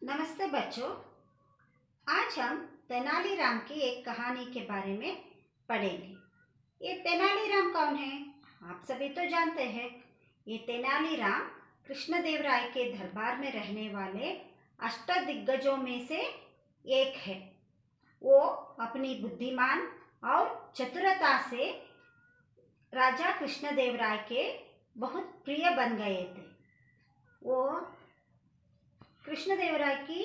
नमस्ते बच्चों। आज हम तेनालीराम की एक कहानी के बारे में पढ़ेंगे। ये तेनालीराम कौन है? आप सभी तो जानते हैं। ये तेनालीराम कृष्णदेवराय के दरबार में रहने वाले अष्टदिग्गजों में से एक है। वो अपनी बुद्धिमान और चतुरता से राजा कृष्णदेवराय के बहुत प्रिय बन गए थे। वो कृष्णदेवराय की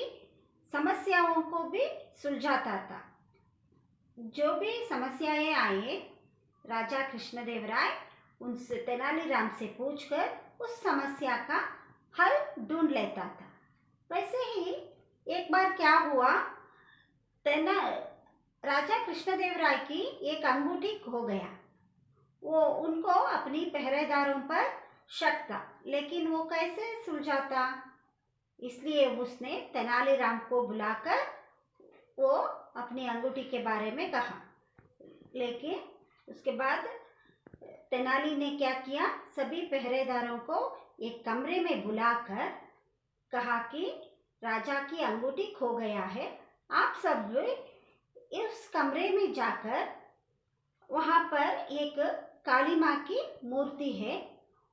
समस्याओं को भी सुलझाता था। जो भी समस्याएं आए, राजा कृष्णदेवराय उनसे तेनालीराम से पूछकर उस समस्या का हल ढूंढ लेता था। वैसे ही एक बार क्या हुआ, राजा कृष्णदेवराय की एक अंगूठी खो गया। वो उनको अपनी पहरेदारों पर शक था, लेकिन वो कैसे सुलझाता, इसलिए उसने तेनालीराम को बुलाकर वो अपनी अंगूठी के बारे में कहा। लेकिन उसके बाद तेनाली ने क्या किया, सभी पहरेदारों को एक कमरे में बुलाकर कहा कि राजा की अंगूठी खो गया है। आप सब इस कमरे में जाकर वहाँ पर एक काली माँ की मूर्ति है,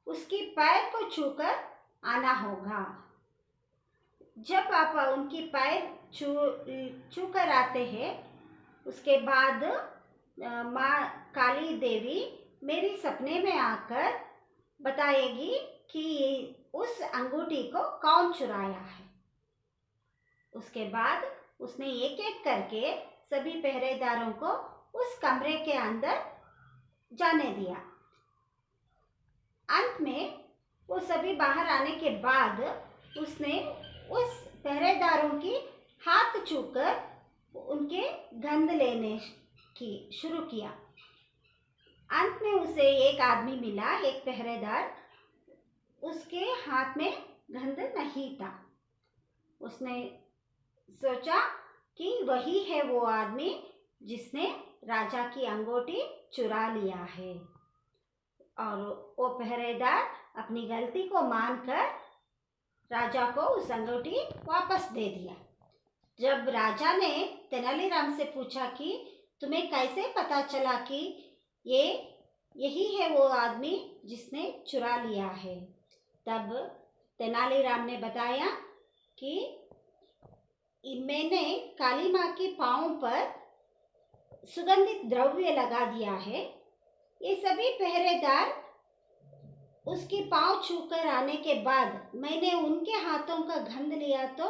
उसकी पैर को छूकर आना होगा। जब आप उनकी पैर छू कर आते हैं, उसके बाद माँ काली देवी मेरी सपने में आकर बताएगी कि उस अंगूठी को कौन चुराया है। उसके बाद उसने एक एक करके सभी पहरेदारों को उस कमरे के अंदर जाने दिया। अंत में वो सभी बाहर आने के बाद उसने उस पहरेदारों की हाथ छूकर उनके गंध लेने की शुरू किया। अंत में उसे एक आदमी मिला, एक पहरेदार। उसके हाथ में गंध नहीं था। उसने सोचा कि वही है वो आदमी जिसने राजा की अंगूठी चुरा लिया है, और वो पहरेदार अपनी गलती को मानकर राजा को उस अंगूठी वापस दे दिया। जब राजा ने तेनालीराम से पूछा कि तुम्हें कैसे पता चला कि यही है वो आदमी जिसने चुरा लिया है, तब तेनालीराम ने बताया कि मैंने काली माँ की पाँव पर सुगंधित द्रव्य लगा दिया है। ये सभी पहरेदार उसकी पाँव छूकर आने के बाद मैंने उनके हाथों का गंध लिया, तो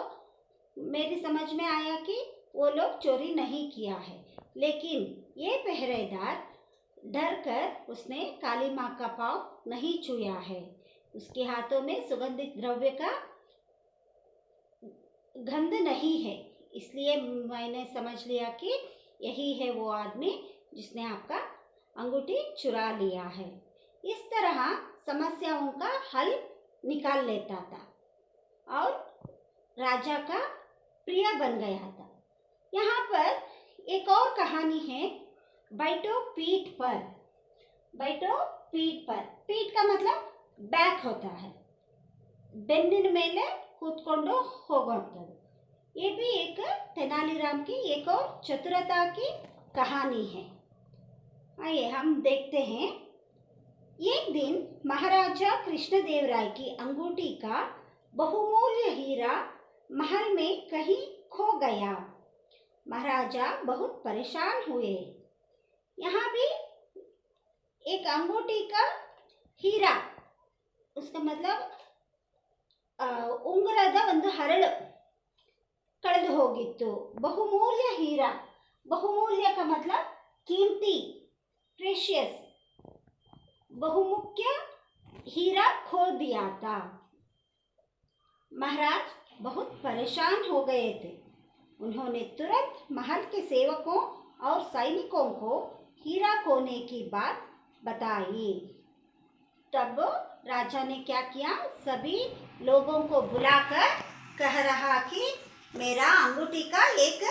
मेरी समझ में आया कि वो लोग चोरी नहीं किया है। लेकिन ये पहरेदार डर कर उसने काली माँ का पाँव नहीं छुआ है। उसके हाथों में सुगंधित द्रव्य का गंध नहीं है, इसलिए मैंने समझ लिया कि यही है वो आदमी जिसने आपका अंगूठी चुरा लिया है। इस तरह समस्याओं का हल निकाल लेता था और राजा का प्रिय बन गया था। यहाँ पर एक और कहानी है, बैठो पीठ पर। बैठो पीठ पर, पीठ का मतलब बैक होता है। ಬೆನ್ನಿನ ಮೇಲೆ ಕೂತ್ಕೊಂಡು ಹೋಗುವಂಥದ್ದು। ये भी एक तेनालीराम की एक और चतुरता की कहानी है। आइए हम देखते हैं। एक दिन महाराजा कृष्णदेवराय की अंगूठी का बहुमूल्य हीरा महल में कहीं खो गया। महाराजा बहुत परेशान हुए। यहाँ भी एक अंगूठी का हीरा, उसका मतलब ಉಂಗುರದ ಒಂದು ಹರಳು ಕಳೆದು ಹೋಗಿತ್ತು। ಬಹುಮೂಲ್ಯ हीरा, बहुमूल्य का मतलब कीमती, प्रेशियस। बहुमुख्य हीरा खो दिया था। महाराज बहुत परेशान हो गए थे। उन्होंने तुरंत महल के सेवकों और सैनिकों को हीरा खोने की बात बताई। तब राजा ने क्या किया, सभी लोगों को बुलाकर कह रहा कि मेरा अंगूठी का एक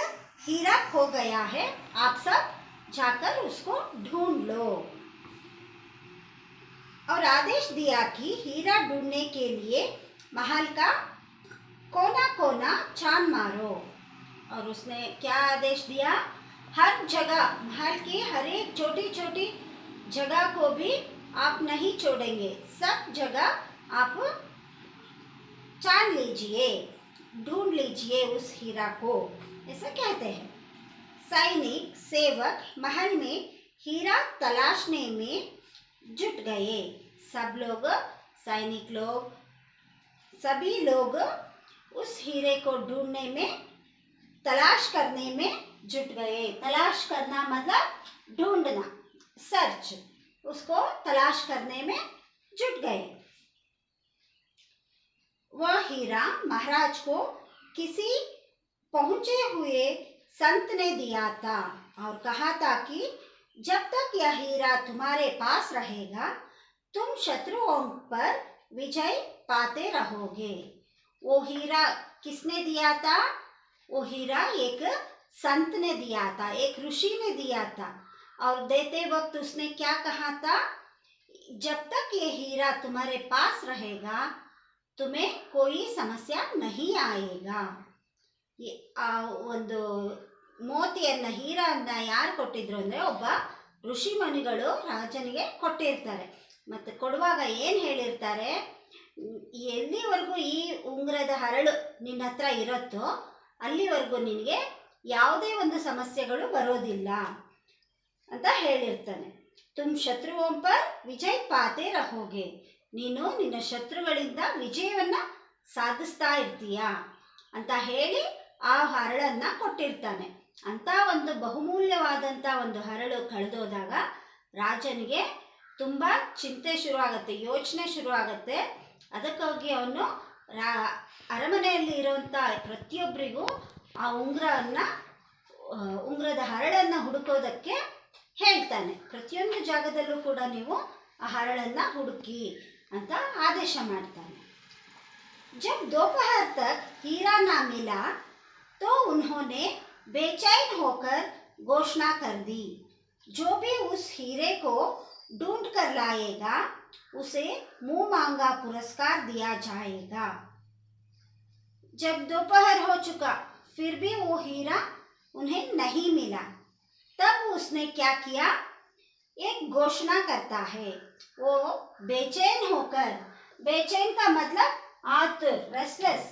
हीरा खो गया है, आप सब जाकर उसको ढूंढ लो। और आदेश दिया कि हीरा ढूंढने के लिए महल का कोना कोना ना छान मारो। और उसने क्या आदेश दिया, हर जगह, महल की हर एक छोटी छोटी जगह को भी आप नहीं छोड़ेंगे, सब जगह आप छान लीजिए, ढूंढ लीजिए उस हीरा को, ऐसा कहते हैं। सैनिक सेवक महल में हीरा तलाशने में जुट गए। सब लोग, सैनिक लोग, सभी लोग उस हीरे को ढूंढने में, तलाश करने में जुट गए। तलाश करना मतलब ढूंढना, सर्च, उसको तलाश करने में जुट गए। वह हीरा महाराज को किसी पहुंचे हुए संत ने दिया था और कहा था कि जब तक यह हीरा तुम्हारे पास रहेगा तुम शत्रुओं पर विजय पाते रहोगे। वो हीरा किसने दिया था? वो हीरा एक संत ने दिया था, एक ऋषि ने दिया था। और देते वक्त उसने क्या कहा था, जब तक ये हीरा तुम्हारे पास रहेगा तुम्हें कोई समस्या नहीं आएगा। ಒಂದು ಮೋತಿಯನ್ನ, ಹೀರನ್ನ ಯಾರು ಕೊಟ್ಟಿದ್ರು ಅಂದರೆ ಒಬ್ಬ ಋಷಿ ಮುನಿಗಳು ರಾಜನಿಗೆ ಕೊಟ್ಟಿರ್ತಾರೆ. ಮತ್ತು ಕೊಡುವಾಗ ಏನು ಹೇಳಿರ್ತಾರೆ, ಎಲ್ಲಿವರೆಗೂ ಈ ಉಂಗುರದ ಹರಳು ನಿನ್ನ ಹತ್ರ ಇರುತ್ತೋ ಅಲ್ಲಿವರೆಗೂ ನಿನಗೆ ಯಾವುದೇ ಒಂದು ಸಮಸ್ಯೆಗಳು ಬರೋದಿಲ್ಲ ಅಂತ ಹೇಳಿರ್ತಾನೆ. ತುಮ್ ಶತ್ರುओं पर ವಿಜಯ್ ಪಾತೆ ರಹೋಗೆ, ನೀನು ನಿನ್ನ ಶತ್ರುಗಳಿಂದ ವಿಜಯವನ್ನು ಸಾಧಿಸ್ತಾ ಇರ್ತೀಯ ಅಂತ ಹೇಳಿ ಆ ಹರಳನ್ನು ಕೊಟ್ಟಿರ್ತಾನೆ. ಅಂತ ಒಂದು ಬಹುಮೂಲ್ಯವಾದಂಥ ಒಂದು ಹರಳು ಕಳೆದೋದಾಗ ರಾಜನಿಗೆ ತುಂಬ ಚಿಂತೆ ಶುರುವಾಗುತ್ತೆ, ಯೋಚನೆ ಶುರುವಾಗುತ್ತೆ. ಅದಕ್ಕಾಗಿ ಅವನು ಅರಮನೆಯಲ್ಲಿ ಇರುವಂಥ ಪ್ರತಿಯೊಬ್ಬರಿಗೂ ಆ ಉಂಗುರದ ಹರಳನ್ನು ಹುಡುಕೋದಕ್ಕೆ ಹೇಳ್ತಾನೆ. ಪ್ರತಿಯೊಂದು ಜಾಗದಲ್ಲೂ ಕೂಡ ನೀವು ಆ ಹರಳನ್ನು ಹುಡುಕಿ ಅಂತ ಆದೇಶ ಮಾಡ್ತಾನೆ. जब दोपहर तक हीरा ना मिला तो उन्होंने बेचैन होकर घोषणा कर दी, जो भी उस हीरे को ढूंढ कर लाएगा उसे मुंह मांगा पुरस्कार दिया जाएगा। जब दोपहर हो चुका फिर भी वो हीरा उन्हें नहीं मिला, तब उसने क्या किया, एक घोषणा करता है। वो बेचैन होकर, बेचैन का मतलब ಆತುರ್, ರೆಸ್ಟ್ಲೆಸ್,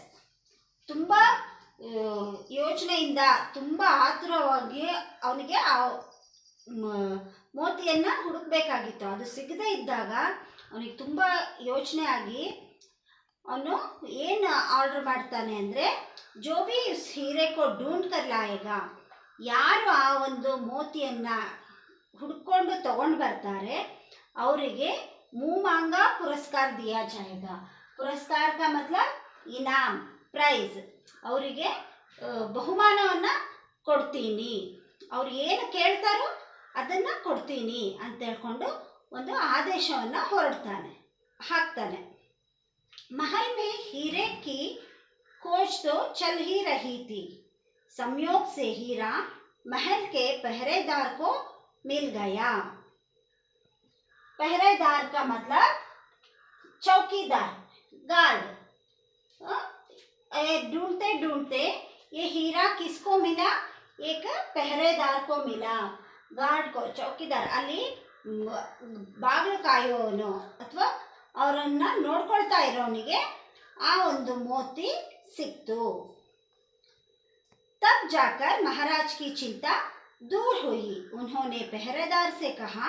ತುಂಬ ಯೋಚನೆಯಿಂದ, ತುಂಬ ಆತುರವಾಗಿ ಅವನಿಗೆ ಆ ಮೋತಿಯನ್ನು ಹುಡುಕಬೇಕಾಗಿತ್ತು. ಅದು ಸಿಗದೇ ಇದ್ದಾಗ ಅವನಿಗೆ ತುಂಬ ಯೋಚನೆ ಆಗಿ ಅವನು ಏನು ಆರ್ಡರ್ ಮಾಡ್ತಾನೆ ಅಂದರೆ, ಜೋ ಭಿ ಉಸ್ ಹೀರೆ ಕೋ ಢೂಂಢ್ ಕರ್ ಲಾಯೇಗಾ, ಯಾರು ಆ ಒಂದು ಮೋತಿಯನ್ನು ಹುಡ್ಕೊಂಡು ತಗೊಂಡು ಬರ್ತಾರೆ ಅವರಿಗೆ ಮೂಮಾಂಗ ಪುರಸ್ಕಾರ ದಿಯಾ ಜಾಯೇಗಾ. ಪುರಸ್ಕಾರ का मतलब ಇನಾಮ್, ಪ್ರೈಸ್, ಅವರಿಗೆ ಬಹುಮಾನವನ್ನು ಕೊಡ್ತೀನಿ, ಅವ್ರು ಏನು ಕೇಳ್ತಾರೋ ಅದನ್ನು ಕೊಡ್ತೀನಿ ಅಂತ ಹೇಳ್ಕೊಂಡು ಒಂದು ಆದೇಶವನ್ನು ಹಾಕ್ತಾನೆ. महल में हीरे की खोज तो चल ही रही थी। संयोग से हीरा महल के पहरेदार को मिल गया। पहरेदार का मतलब चौकीदार, गार्ड। ढूंढते ढूंढते ये हीरा किसको मिला, एक पहरेदार को मिला, गार्ड को, चौकीदार, ಅಲ್ಲಿ ಬಾಗಿಲು ಕಾಯುವವನು ಅಥವಾ ಅವರನ್ನು ನೋಡ್ಕೊಳ್ತಾ ಇರೋನಿಗೆ ಆ ಒಂದು ಮೋತಿ ಸಿಕ್ತು. तब जाकर महाराज की चिंता दूर हुई। उन्होंने पहरेदार से कहा,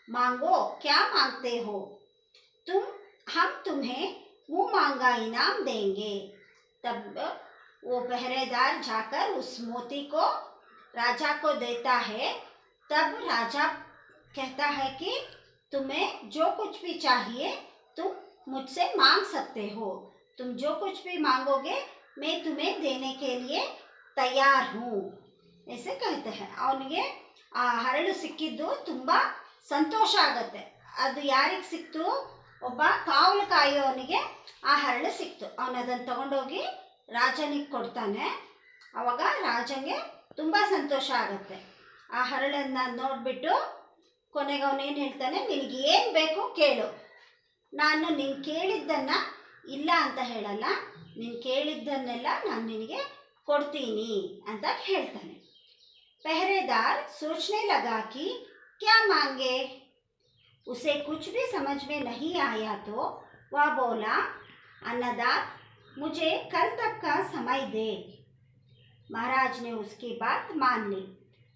मांगो, क्या मांगते हो, हम तुम्हें मुंह मांगा इनाम देंगे। तब वो पहरेदार जाकर उस मोती को राजा को देता है। तब राजा कहता है कि तुम्हें जो कुछ भी चाहिए तुम मुझसे मांग सकते हो, तुम जो कुछ भी मांगोगे मैं तुम्हें देने के लिए तैयार हूँ, ऐसे कहते हैं. ಅವನಿಗೆ ಆ ಹರಳು ಸಿಕ್ಕಿದ್ದು ತುಂಬ ಸಂತೋಷ ಆಗುತ್ತೆ. ಅದು ಯಾರಿಗೆ ಸಿಕ್ತು, ಒಬ್ಬ ಕಾವಲು ಕಾಯೋನಿಗೆ ಆ ಹರಳು ಸಿಕ್ತು. ಅವನು ಅದನ್ನು ತಗೊಂಡೋಗಿ ರಾಜನಿಗೆ ಕೊಡ್ತಾನೆ. ಆವಾಗ ರಾಜನಿಗೆ ತುಂಬ ಸಂತೋಷ ಆಗುತ್ತೆ. ಆ ಹರಳನ್ನು ನೋಡಿಬಿಟ್ಟು ಕೊನೆಗೆ ಅವನೇನು ಹೇಳ್ತಾನೆ, ನಿನಗೆ ಏನು ಬೇಕು ಕೇಳು, ನಾನು ನೀನು ಕೇಳಿದ್ದನ್ನು ಇಲ್ಲ ಅಂತ ಹೇಳಲ್ಲ, ನೀನು ಕೇಳಿದ್ದನ್ನೆಲ್ಲ ನಾನು ನಿನಗೆ ಕೊಡ್ತೀನಿ ಅಂತ ಹೇಳ್ತಾನೆ. पहरेदार सोचने लगा कि क्या मांगे। उसे कुछ भी समझ में नहीं आया तो वह बोला, अन्नदाता मुझे कल तक का समय दे। महाराज ने उसकी बात मान ली।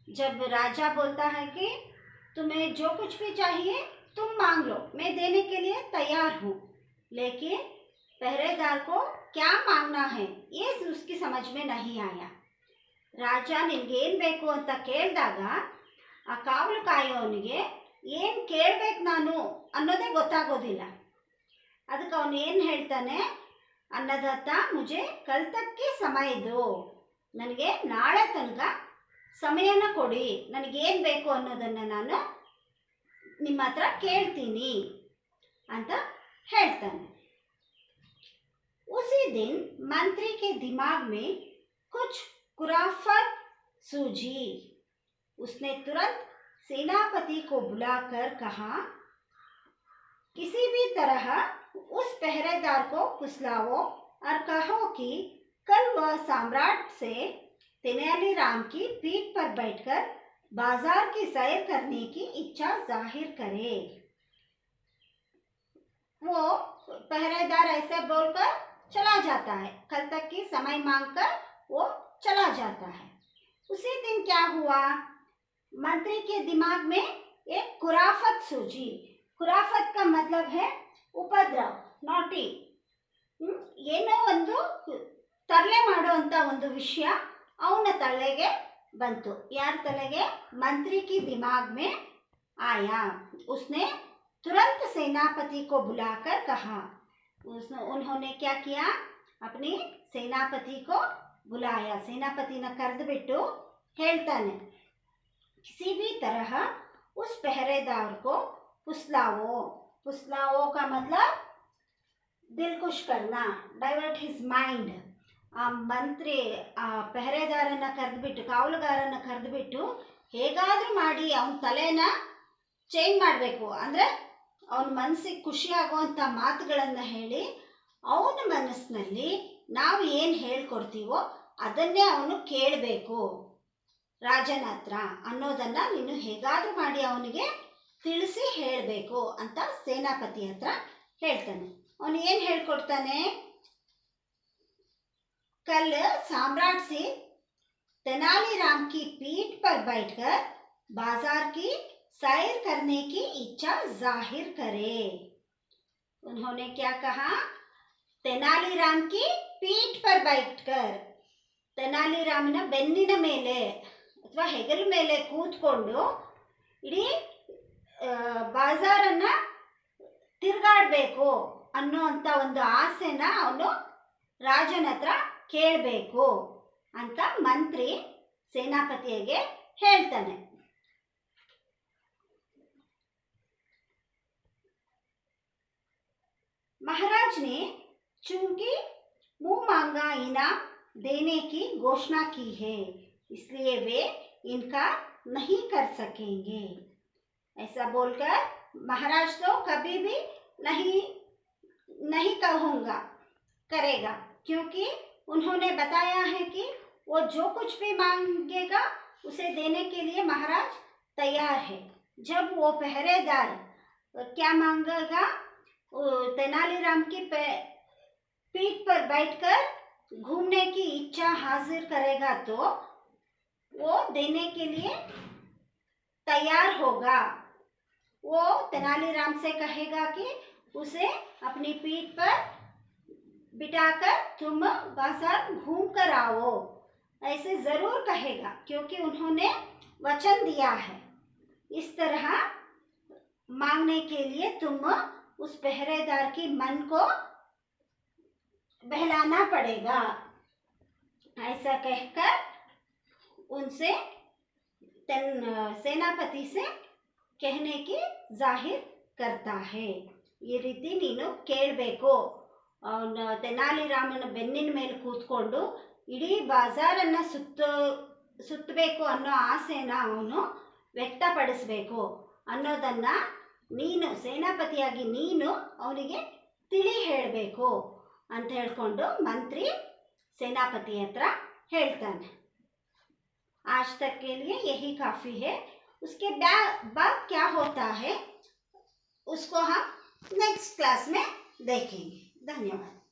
जब राजा बोलता है कि तुम्हें जो कुछ भी चाहिए तुम मांग लो, मैं देने के लिए तैयार हूँ, लेकिन पहरेदार को क्या मांगना है ये उसकी समझ में नहीं आया. ರಾಜ ನಿನಗೇನು ಬೇಕು ಅಂತ ಕೇಳಿದಾಗ ಆ ಕಾವಲು ಕಾಯೋನಿಗೆ ಏನು ಕೇಳಬೇಕು ನಾನು ಅನ್ನೋದೇ ಗೊತ್ತಾಗೋದಿಲ್ಲ. ಅದಕ್ಕೆ ಅವನು ಏನು ಹೇಳ್ತಾನೆ, ಅನ್ನದಾತ ಮುಜೆ ಕಲ್ ತಕ್ಕೆ ಸಮಯ ದೋ, ನನಗೆ ನಾಳೆ ತನಕ ಸಮಯನ ಕೊಡಿ, ನನಗೇನು ಬೇಕು ಅನ್ನೋದನ್ನು ನಾನು ನಿಮ್ಮ ಹತ್ರ ಕೇಳ್ತೀನಿ ಅಂತ ಹೇಳ್ತಾನೆ. उसी दिन मंत्री के दिमाग में कुछ खुराफत सूझी. उसने तुरंत सेनापति को बुलाकर कहा, किसी भी तरह उस पहरेदार को फुसलाओ और कहो कि कल वह सम्राट से तेनालीराम की पीठ पर बैठकर बाजार की सैर करने की इच्छा जाहिर करे. वो पहरेदार ऐसे बोलकर चला जाता है, कल तक की समय मांगकर वो चला जाता है. उसी दिन क्या हुआ, मंत्री के दिमाग में एक खुराफत सूझी. खुराफत का मतलब है उपद्रव, नाटी. ಏನೋ ಒಂದು ತರಲೆ ಮಾಡುವಂಥ ಒಂದು ವಿಷಯ ಅವನ ತಲೆಗೆ ಬಂತು. ಯಾರ ತಲೆಗೆ? मंत्री की दिमाग में आया. उसने तुरंत सेनापति को बुलाकर कहा. उन्होंने क्या किया, अपनी सेनापति को बुलाया. सेनापतिನ ಕರೆದುಬಿಟ್ಟು ಹೇಳ್ತಾನೆ, किसी भी तरह उस पहरेदार को फुसलाओ. फुसलाओ का मतलब दिल खुश करना, डाइवर्ट हिज माइंड. ಆ ಮಂತ್ರಿ ಆ ಪೆಹರೆದಾರನ್ನ ಕರೆದುಬಿಟ್ಟು, ಕಾವಲುಗಾರನ ಕರೆದುಬಿಟ್ಟು ಹೇಗಾದರೂ ಮಾಡಿ ಅವನ ತಲೆನ ಚೇಂಜ್ ಮಾಡಬೇಕು, ಅಂದರೆ ಅವನ ಮನಸ್ಸಿಗೆ ಖುಷಿಯಾಗುವಂಥ ಮಾತುಗಳನ್ನು ಹೇಳಿ ಅವನ ಮನಸ್ಸಿನಲ್ಲಿ ನಾವು ಏನು ಹೇಳ್ಕೊಡ್ತೀವೋ ಅದನ್ನೇ ಅವನು ಕೇಳಬೇಕು ರಾಜನ ಹತ್ರ ಅನ್ನೋದನ್ನು ನೀನು ಹೇಗಾದರೂ ಮಾಡಿ ಅವನಿಗೆ ತಿಳಿಸಿ ಹೇಳಬೇಕು ಅಂತ ಸೇನಾಪತಿ ಹತ್ರ ಹೇಳ್ತಾನೆ. ಅವನು ಏನು ಹೇಳ್ಕೊಡ್ತಾನೆ, कल सम्राट से तेनालीराम की पीठ पर बैठकर बाजार की सैर करने की इच्छा जाहिर करे. उन्होंने क्या कहा, तेनालीराम की पीठ पर बैठकर, ತೆನಾಲಿರಾಮನ ಬೆನ್ನಿನ ಮೇಲೆ ಅಥವಾ ಹೆಗಲ ಮೇಲೆ ಕೂತ್ಕೊಂಡು ಇಡೀ ಬಾಜಾರನ್ನು ತಿರುಗಾಡಬೇಕು ಅನ್ನೋವಂಥ ಒಂದು ಆಸೆನ ಅವನು ರಾಜನ ಹತ್ರ ಕೇಳಬೇಕು ಅಂತ ಮಂತ್ರಿ ಸೇನಾಪತಿಗೆ ಹೇಳ್ತಾನೆ. महाराज ने चूंकि मुंह मांगा इनाम देने की घोषणा की है, इसलिए वे इनकार नहीं कर सकेंगे. ऐसा बोलकर महाराज तो कभी भी नहीं कहूँगा करेगा, क्योंकि उन्होंने बताया है कि वो जो कुछ भी मांगेगा उसे देने के लिए महाराज तैयार है. जब वो पहरेदार क्या मांगेगा, तेनालीराम की पीठ पर बैठकर घूमने की इच्छा हाजिर करेगा तो वो देने के लिए तैयार होगा. वो तेनालीराम से कहेगा कि उसे अपनी पीठ पर बिठाकर तुम बाजार घूम कर आओ, ऐसे ज़रूर कहेगा, क्योंकि उन्होंने वचन दिया है. इस तरह मांगने के लिए तुम उस पहरेदार की मन को बहलाना पड़ेगा. ऐसा कहकर उनसे सेनापति से कहने की जाहिर करता है. ಈ ರೀತಿ ನೀನು ಕೇಳಬೇಕು. ಅವನು ತೆನಾಲಿರಾಮನ ಬೆನ್ನಿನ ಮೇಲೆ ಕೂತ್ಕೊಂಡು ಇಡೀ ಬಾಜಾರನ್ನು ಸುತ್ತಬೇಕು ಅನ್ನೋ ಆಸೆನ ಅವನು ವ್ಯಕ್ತಪಡಿಸಬೇಕು ಅನ್ನೋದನ್ನು ನೀನು ಸೇನಾಪತಿಯಾಗಿ ನೀನು ಅವನಿಗೆ ತಿಳಿ ಹೇಳಬೇಕು ಅಂತ ಹೇಳ್ಕೊಂಡು ಮಂತ್ರಿ सेनापति हत्र ಹೇಳ್ತಾನೆ. आज तक के लिए यही काफ़ी है. उसके बाद क्या होता है उसको हम नेक्स्ट क्लास में देखेंगे. धन्यवाद.